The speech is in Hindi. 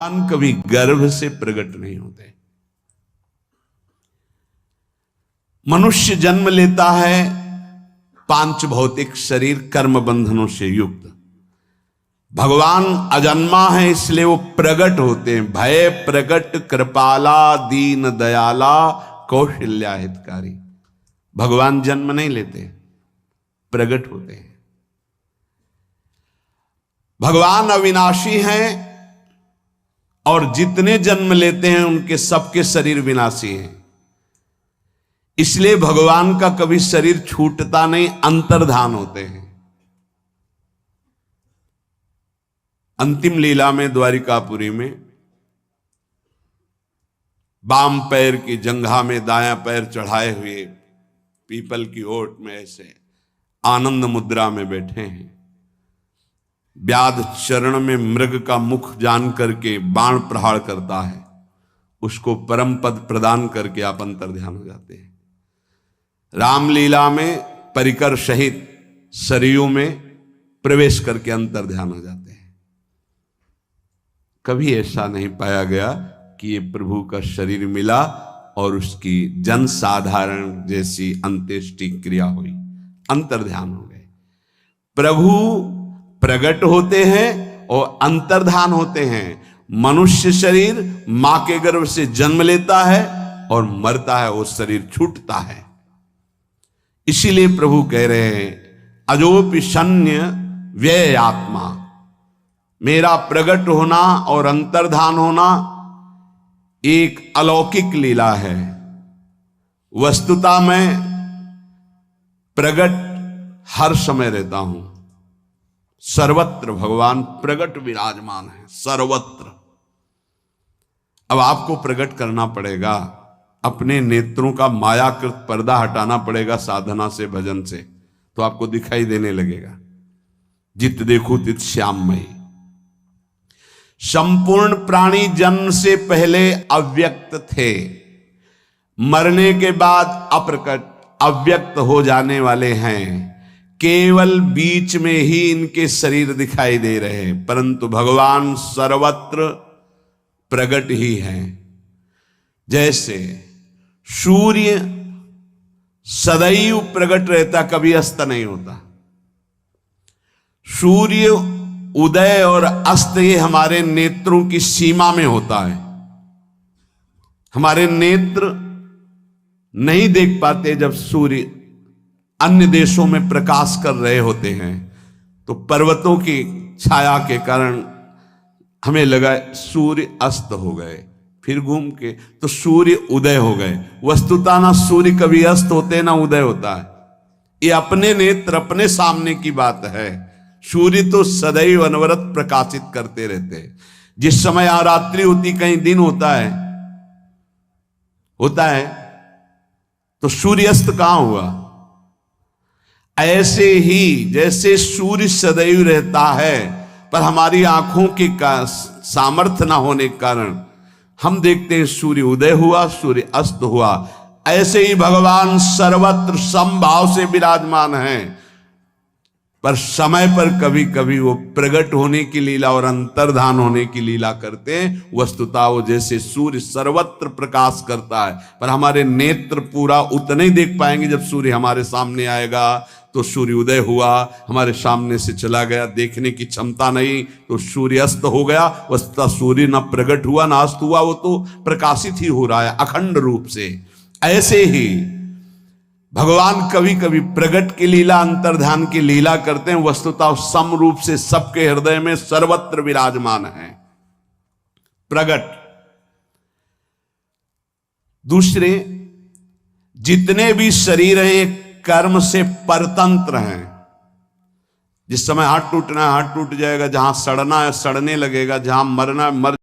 भगवान कभी गर्भ से प्रकट नहीं होते। मनुष्य जन्म लेता है पांच भौतिक शरीर कर्म बंधनों से युक्त। भगवान अजन्मा है इसलिए वो प्रकट होते हैं। भय प्रकट कृपाला दीन दयाला कौशल्या हितकारी। भगवान जन्म नहीं लेते, प्रकट होते हैं। भगवान अविनाशी हैं और जितने जन्म लेते हैं उनके सबके शरीर विनाशी हैं। इसलिए भगवान का कभी शरीर छूटता नहीं, अंतर्धान होते हैं। अंतिम लीला में द्वारिकापुरी में बाम पैर की जंघा में दायां पैर चढ़ाए हुए पीपल की ओट में ऐसे आनंद मुद्रा में बैठे हैं। व्याध चरण में मृग का मुख जान करके बाण प्रहार करता है, उसको परम पद प्रदान करके आप अंतर्ध्यान हो जाते हैं। रामलीला में परिकर सहित सरयू में प्रवेश करके अंतर्ध्यान हो जाते हैं। कभी ऐसा नहीं पाया गया कि ये प्रभु का शरीर मिला और उसकी जन साधारण जैसी अंत्येष्टि क्रिया हुई, अंतर्ध्यान हो गए। प्रभु प्रकट होते हैं और अंतर्धान होते हैं। मनुष्य शरीर मां के गर्भ से जन्म लेता है और मरता है, वो शरीर छूटता है। इसीलिए प्रभु कह रहे हैं अजोपि शन्य व्यय आत्मा। मेरा प्रकट होना और अंतर्धान होना एक अलौकिक लीला है। वस्तुतः मैं प्रकट हर समय रहता हूं। सर्वत्र भगवान प्रकट विराजमान है, सर्वत्र। अब आपको प्रकट करना पड़ेगा, अपने नेत्रों का मायाकृत पर्दा हटाना पड़ेगा साधना से, भजन से, तो आपको दिखाई देने लगेगा। जित देखो तित श्याममयी। संपूर्ण प्राणी जन्म से पहले अव्यक्त थे, मरने के बाद अप्रकट अव्यक्त हो जाने वाले हैं। केवल बीच में ही इनके शरीर दिखाई दे रहे हैं, परंतु भगवान सर्वत्र प्रकट ही हैं। जैसे सूर्य सदैव प्रकट रहता, कभी अस्त नहीं होता। सूर्य उदय और अस्त ये हमारे नेत्रों की सीमा में होता है। हमारे नेत्र नहीं देख पाते जब सूर्य अन्य देशों में प्रकाश कर रहे होते हैं, तो पर्वतों की छाया के कारण हमें लगा सूर्य अस्त हो गए, फिर घूम के तो सूर्य उदय हो गए। वस्तुतः ना सूर्य कभी अस्त होते ना उदय होता है। ये अपने नेत्र अपने सामने की बात है। सूर्य तो सदैव अनवरत प्रकाशित करते रहते हैं। जिस समय यहाँ रात्रि होती कहीं दिन होता है तो सूर्यास्त कहां हुआ। ऐसे ही जैसे सूर्य सदैव रहता है, पर हमारी आंखों के सामर्थ्य न होने के कारण हम देखते हैं सूर्य उदय हुआ, सूर्य अस्त हुआ। ऐसे ही भगवान सर्वत्र समभाव से विराजमान हैं, पर समय पर कभी कभी वो प्रकट होने की लीला और अंतर्धान होने की लीला करते हैं। वस्तुतः वो जैसे सूर्य सर्वत्र प्रकाश करता है, पर हमारे नेत्र पूरा उतना ही देख पाएंगे जब सूर्य हमारे सामने आएगा। तो सूर्य उदय हुआ, हमारे सामने से चला गया, देखने की क्षमता नहीं, तो सूर्य अस्त हो गया। वस्तुतः सूर्य न प्रकट हुआ न अस्त हुआ, वो तो प्रकाशित ही हो रहा है अखंड रूप से। ऐसे ही भगवान कभी कभी प्रकट की लीला अंतर्ध्यान की लीला करते हैं। वस्तुतः सम रूप से सबके हृदय में सर्वत्र विराजमान है प्रकट। दूसरे जितने भी शरीर हैं कर्म से परतंत्र हैं। जिस समय हाथ टूटना है हाथ टूट जाएगा, जहां सड़ना है सड़ने लगेगा, जहां मरना है मर